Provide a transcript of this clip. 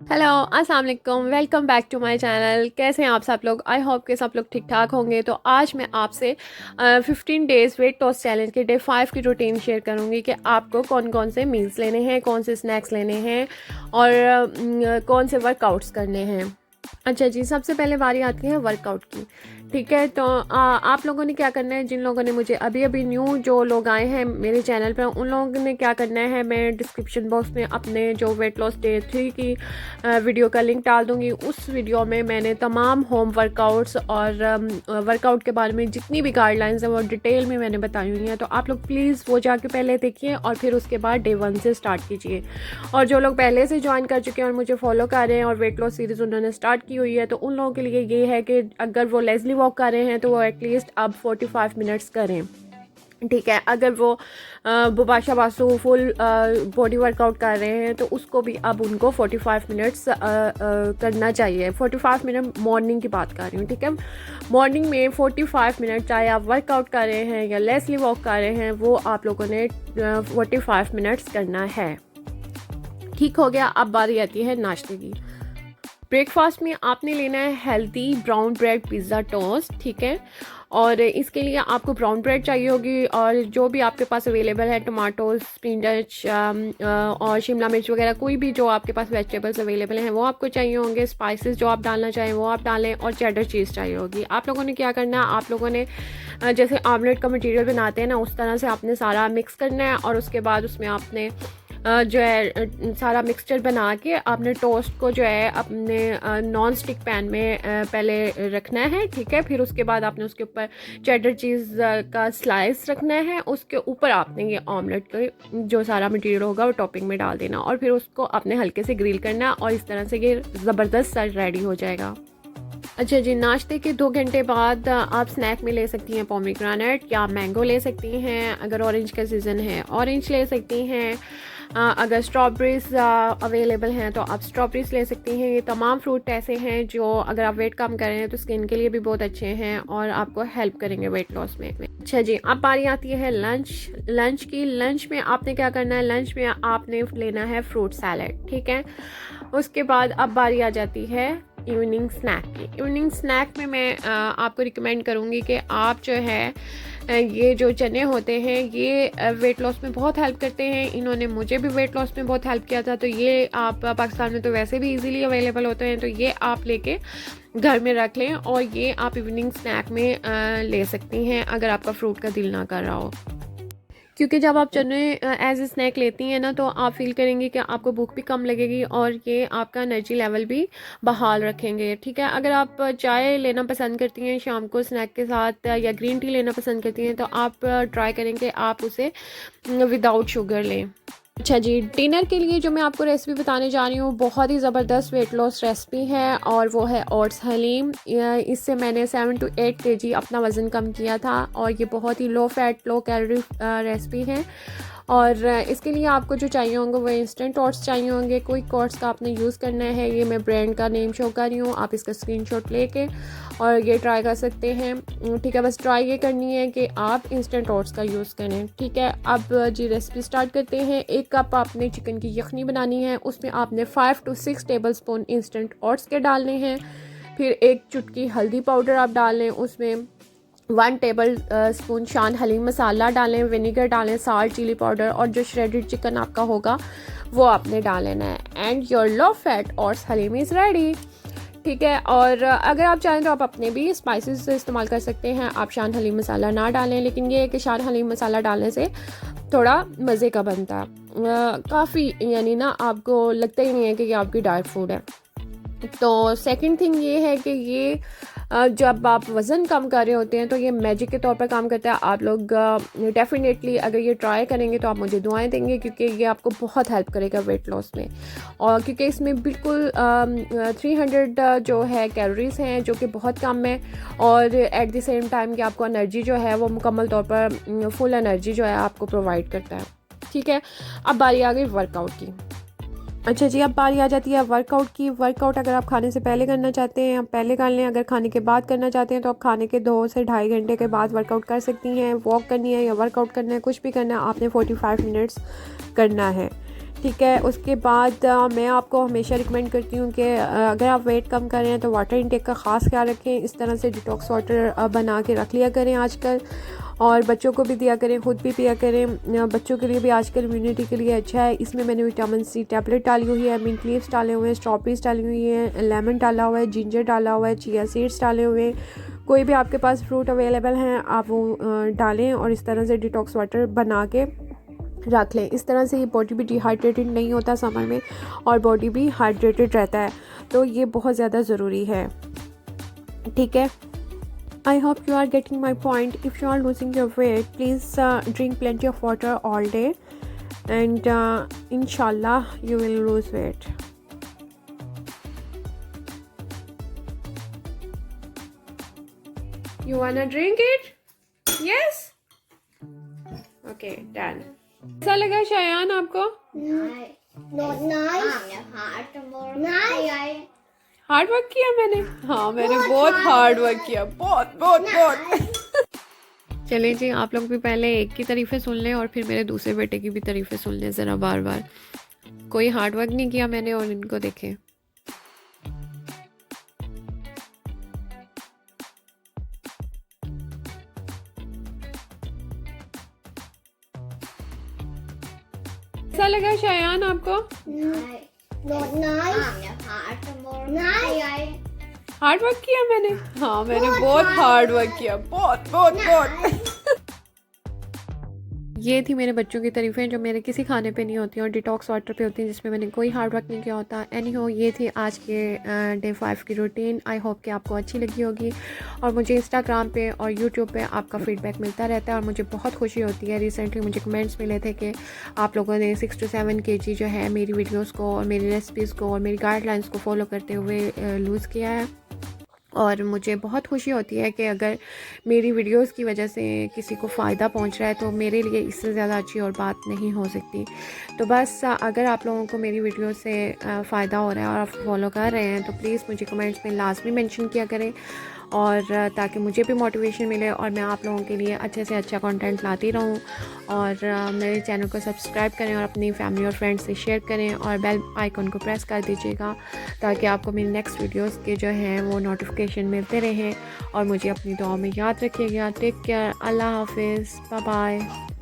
Hello अस्सलाम वालेकुम, welcome back to my channel. कैसे हैं आप सब लोग? आई होप के सब लोग ठीक ठाक होंगे। तो आज मैं आपसे 15 डेज़ वेट लॉस चैलेंज के डे 5 की रूटीन शेयर करूंगी कि आपको कौन कौन से मील्स लेने हैं, कौन से स्नैक्स लेने हैं और कौन से वर्कआउट्स करने हैं। अच्छा जी, सबसे पहले बारी आती है वर्कआउट की। ठीक है, तो आप लोगों ने क्या करना है, जिन लोगों ने मुझे अभी अभी न्यू जो लोग आए हैं मेरे चैनल पर, उन लोगों ने क्या करना है, मैं डिस्क्रिप्शन बॉक्स में अपने जो वेट लॉस डे 3 की वीडियो का लिंक डाल दूँगी। उस वीडियो में मैंने तमाम होम वर्कआउट्स और वर्कआउट के बारे में जितनी भी गाइडलाइंस हैं वो डिटेल में मैंने बताई हुई हैं। तो आप लोग प्लीज़ वो जाके पहले देखिए और फिर उसके बाद डे 1 से स्टार्ट कीजिए। और जो लोग पहले से ज्वाइन कर चुके हैं और मुझे फॉलो कर रहे हैं और वेट लॉस सीरीज़ उन्होंने स्टार्ट की हुई है, तो उन लोगों के लिए ये है कि अगर वो लेज़ली वॉक कर रहे हैं तो वो एटलीस्ट अब 45 मिनट्स करें। ठीक है, अगर वो बुबाशा बासु फुल बॉडी वर्कआउट कर रहे हैं तो उसको भी अब उनको 45 मिनट्स करना चाहिए। 45 मिनट मॉर्निंग की बात कर रही हूँ। ठीक है, मॉर्निंग में 45 मिनट, चाहे आप वर्कआउट कर रहे हैं या लेज़ली वॉक कर रहे हैं, वो आप लोगों ने 45 मिनट्स करना है। ठीक हो गया। अब बारी आती है नाश्ते की। ब्रेकफास्ट में आपने लेना है healthy brown bread pizza toast. ठीक है, और इसके लिए आपको ब्राउन ब्रेड चाहिए होगी और जो भी आपके पास अवेलेबल है, टमाटोज, स्पिनच और शिमला मिर्च वगैरह, कोई भी जो आपके पास वेजिटेबल्स अवेलेबल हैं वो आपको चाहिए होंगे। स्पाइसेस जो आप डालना चाहें वो आप डालें और चेडर चीज़ चाहिए होगी। आप लोगों ने क्या करना है, आप लोगों ने जैसे आमलेट का मटीरियल बनाते हैं ना, उस तरह से आपने सारा मिक्स करना है और उसके बाद उसमें आपने जो है सारा मिक्सचर बना के आपने टोस्ट को जो है अपने नॉन स्टिक पैन में पहले रखना है। ठीक है, फिर उसके बाद आपने उसके ऊपर चेडर चीज़ का स्लाइस रखना है। उसके ऊपर आपने ये ऑमलेट का जो सारा मटेरियल होगा वो टॉपिंग में डाल देना और फिर उसको आपने हल्के से ग्रिल करना और इस तरह से ये ज़बरदस्त सा रेडी हो जाएगा। अच्छा जी, नाश्ते के 2 घंटे बाद आप स्नैक में ले सकती हैं पोमीग्रेनेट या मैंगो ले सकती हैं। अगर ऑरेंज का सीज़न है ऑरेंज ले सकती हैं। अगर स्ट्रॉबेरीज अवेलेबल हैं तो आप स्ट्रॉबेरीज ले सकती हैं। ये तमाम फ्रूट ऐसे हैं जो अगर आप वेट कम कर रहे हैं तो स्किन के लिए भी बहुत अच्छे हैं और आपको हेल्प करेंगे वेट लॉस में। अच्छा जी, अब बारी आती है लंच की। लंच में आपने क्या करना है, लंच में आपने लेना है फ्रूट सैलेड। ठीक है, उसके बाद अब बारी आ जाती है इवनिंग स्नैक की। इवनिंग स्नैक में मैं आपको रिकमेंड करूँगी कि आप जो है ये जो चने होते हैं ये वेट लॉस में बहुत हेल्प करते हैं। इन्होंने मुझे भी वेट लॉस में बहुत हेल्प किया था। तो ये आप पाकिस्तान में तो वैसे भी इजीली अवेलेबल होते हैं, तो ये आप लेके घर में रख लें और ये आप इवनिंग स्नैक में ले सकती हैं अगर आपका फ्रूट का दिल ना कर रहा हो। क्योंकि जब आप चने एज ए स्नैक लेती हैं ना, तो आप फील करेंगे कि आपको भूख भी कम लगेगी और ये आपका एनर्जी लेवल भी बहाल रखेंगे। ठीक है, अगर आप चाय लेना पसंद करती हैं शाम को स्नैक के साथ या ग्रीन टी लेना पसंद करती हैं, तो आप ट्राई करें कि आप उसे विदाउट शुगर लें। अच्छा जी, डिनर के लिए जो मैं आपको रेसिपी बताने जा रही हूँ बहुत ही ज़बरदस्त वेट लॉस रेसिपी है और वो है ओट्सहलीम। इससे मैंने 7 to 8 kg अपना वज़न कम किया था और ये बहुत ही low fat low calorie recipe है। और इसके लिए आपको जो चाहिए होंगे वो इंस्टेंट ओट्स चाहिए होंगे। कोई ओट्स का आपने यूज़ करना है, ये मैं ब्रांड का नेम शो कर रही हूँ, आप इसका स्क्रीनशॉट लेके और ये ट्राई कर सकते हैं। ठीक है, बस ट्राई ये करनी है कि आप इंस्टेंट ओट्स का यूज़ करें। ठीक है, अब जी रेसिपी स्टार्ट करते हैं। 1 कप आपने चिकन की यखनी बनानी है, उसमें आपने 5 to 6 टेबलस्पून इंस्टेंट ओट्स के डालने हैं। फिर 1 चुटकी हल्दी पाउडर आप डाल लें, उसमें 1 टेबल स्पून शान हलीम मसाला डालें, विनेगर डालें, साल्ट, चिली पाउडर और जो श्रेडेड चिकन आपका होगा वो आपने डाल लेना है। And your low fat oats haleem is ready. ठीक है, और अगर आप चाहें तो आप अपने भी स्पाइसेस इस्तेमाल कर सकते हैं। आप शान हलीम मसाला ना डालें, लेकिन ये है कि शान हलीम मसाला डालने से थोड़ा मज़े का बनता है, काफ़ी, यानी ना आपको लगता ही नहीं है कि ये आपकी डाइट फूड है। तो सेकंड थिंग ये है कि ये जब आप वज़न कम कर रहे होते हैं तो ये मैजिक के तौर पर काम करता है। आप लोग डेफिनेटली अगर ये ट्राई करेंगे तो आप मुझे दुआएं देंगे, क्योंकि ये आपको बहुत हेल्प करेगा वेट लॉस में। और क्योंकि इसमें बिल्कुल 300 जो है कैलोरीज़ हैं, जो कि बहुत कम है, और एट द सेम टाइम कि आपको एनर्जी जो है वो मुकम्मल तौर पर फुल एनर्जी जो है आपको प्रोवाइड करता है। ठीक है, अब बारी आ गई वर्कआउट की। अच्छा जी, अब बारी आ जाती है वर्कआउट की। वर्कआउट अगर आप खाने से पहले करना चाहते हैं आप पहले कर लें, अगर खाने के बाद करना चाहते हैं तो आप खाने के 2 से ढाई घंटे के बाद वर्कआउट कर सकती हैं। वॉक करनी है या वर्कआउट करना है, कुछ भी करना है, आपने 45 मिनट्स करना है। ठीक है। उसके बाद मैं आपको हमेशा रिकमेंड करती हूँ कि अगर आप वेट कम कर रहे हैं तो वाटर इंटेक का ख़ास ख्याल रखें। इस तरह से डिटॉक्स वाटर बना के रख लिया करें आजकल, और बच्चों को भी दिया करें, ख़ुद भी पिया करें। बच्चों के लिए भी आजकल इम्यूनिटी के लिए अच्छा है। इसमें मैंने विटामिन सी टैबलेट डाली हुई है, मिंट लीव्स डाले हुए हैं, स्ट्रॉबेरीज डाली हुई हैं, लेमन डाला हुआ है, जिंजर डाला हुआ है, चिया सीड्स डाले हुए हैं। कोई भी आपके पास फ्रूट अवेलेबल हैं आप वो डालें और इस तरह से डिटॉक्स वाटर बना के रख लें। इस तरह से ये बॉडी भी डिहाइड्रेटेड नहीं होता समर में, और बॉडी भी हाइड्रेटेड रहता है, तो ये बहुत ज़्यादा ज़रूरी है। ठीक है, I hope you are getting my point. If you are losing your weight, please drink plenty of water all day and इंशाल्लाह you will lose weight. You wanna drink it? Yes? Okay, done. कैसा लगा शायान आपको? Hard work किया मैंने? हाँ, मैंने बहुत hard work किया, बहुत बहुत बहुत। चलिए जी, आप लोग भी पहले एक की तारीफ़ें सुन लें और फिर मेरे दूसरे बेटे की भी तारीफ़ें सुन लें ज़रा बार बार। कोई हार्ड वर्क नहीं किया मैंने, और इनको देखें। कैसा लगा शायान आपको? हार्ड वर्क किया मैंने? हाँ, मैंने बहुत हार्ड वर्क किया, बहुत बहुत बहुत। ये थी मेरे बच्चों की तारीफ़ें जो मेरे किसी खाने पे नहीं होती और डिटॉक्स वाटर पे होती हैं, जिसमें मैंने कोई हार्ड वर्क नहीं किया होता। एनी हो, ये थी आज के डे 5 की रूटीन। आई होप कि आपको अच्छी लगी होगी, और मुझे इंस्टाग्राम पे और यूट्यूब पे आपका फ़ीडबैक मिलता रहता है और मुझे बहुत खुशी होती है। रिसेंटली मुझे कमेंट्स मिले थे कि आप लोगों ने 6 to 7 kg जो है मेरी वीडियोज़ को और मेरी रेसिपीज़ को और मेरी गाइडलाइंस को फॉलो करते हुए लूज़ किया है, और मुझे बहुत खुशी होती है कि अगर मेरी वीडियोस की वजह से किसी को फ़ायदा पहुंच रहा है तो मेरे लिए इससे ज़्यादा अच्छी और बात नहीं हो सकती। तो बस अगर आप लोगों को मेरी वीडियो से फ़ायदा हो रहा है और आप फॉलो कर रहे हैं तो प्लीज़ मुझे कमेंट्स में लाजमी मेंशन किया करें, और ताकि मुझे भी मोटिवेशन मिले और मैं आप लोगों के लिए अच्छे से अच्छा कंटेंट लाती रहूं। और मेरे चैनल को सब्सक्राइब करें और अपनी फैमिली और फ्रेंड्स से शेयर करें, और बेल आइकन को प्रेस कर दीजिएगा ताकि आपको मेरी नेक्स्ट वीडियोस के जो हैं वो नोटिफिकेशन मिलते रहें। और मुझे अपनी दुआ में याद रखिएगा। टेक केयर, अल्लाह हाफिज़, बाय बाय।